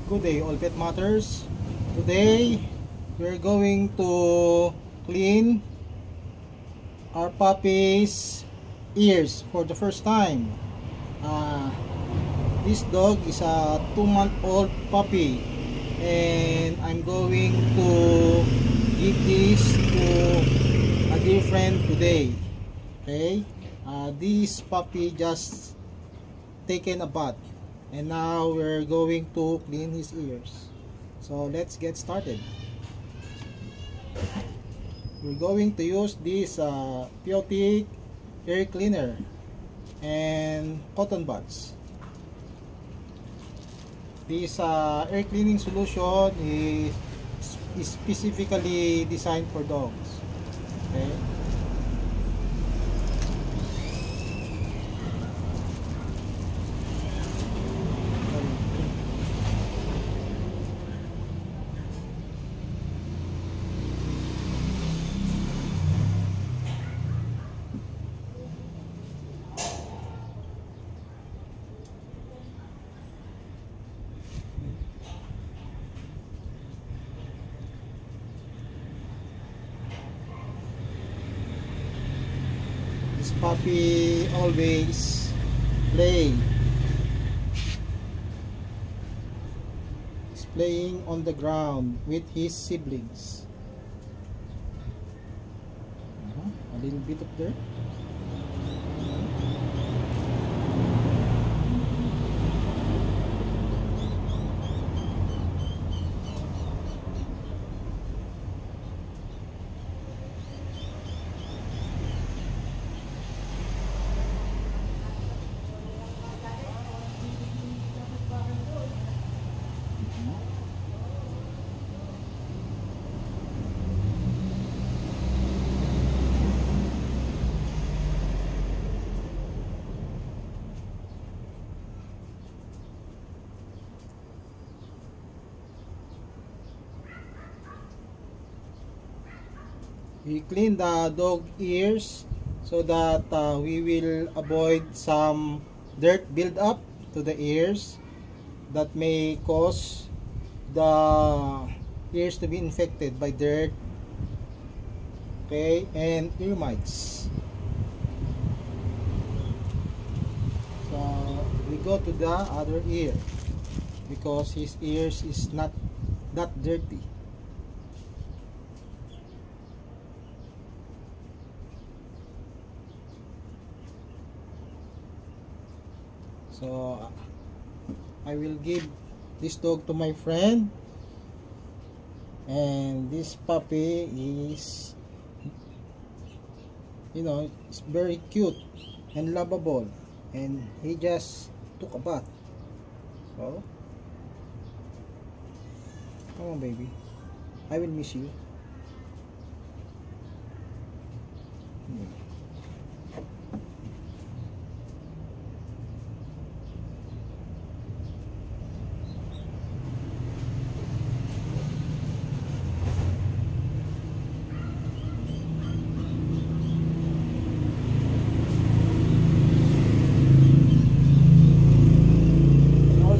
Good day, all pet matters. Today we're going to clean our puppy's ears for the first time. This dog is a 2-month-old puppy, and I'm going to give this to a dear friend today. Okay, this puppy just taken a bath, and now we're going to clean his ears. So let's get started. We're going to use this Piotic ear cleaner and cotton buds. This air cleaning solution is specifically designed for dogs. Okay. This puppy always play. He's playing on the ground with his siblings. A little bit of dirt. We clean the dog ears so that we will avoid some dirt build up to the ears that may cause the ears to be infected by dirt, okay, and ear mites. So we go to the other ear because his ears is not that dirty. So I will give this dog to my friend, and this puppy is, you know, it's very cute and lovable, and he just took a bath. So come on, baby, I will miss you.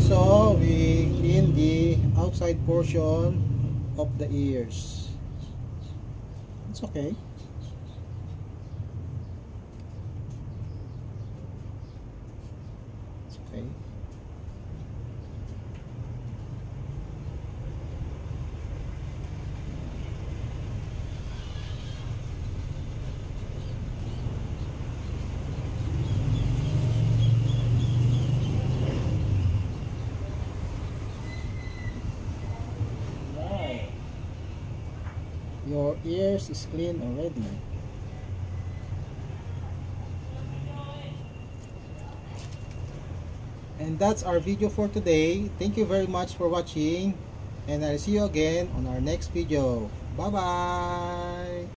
Also, we clean the outside portion of the ears. It's okay. It's okay. Your ears is clean already. And that's our video for today. Thank you very much for watching, and I'll see you again on our next video. Bye bye.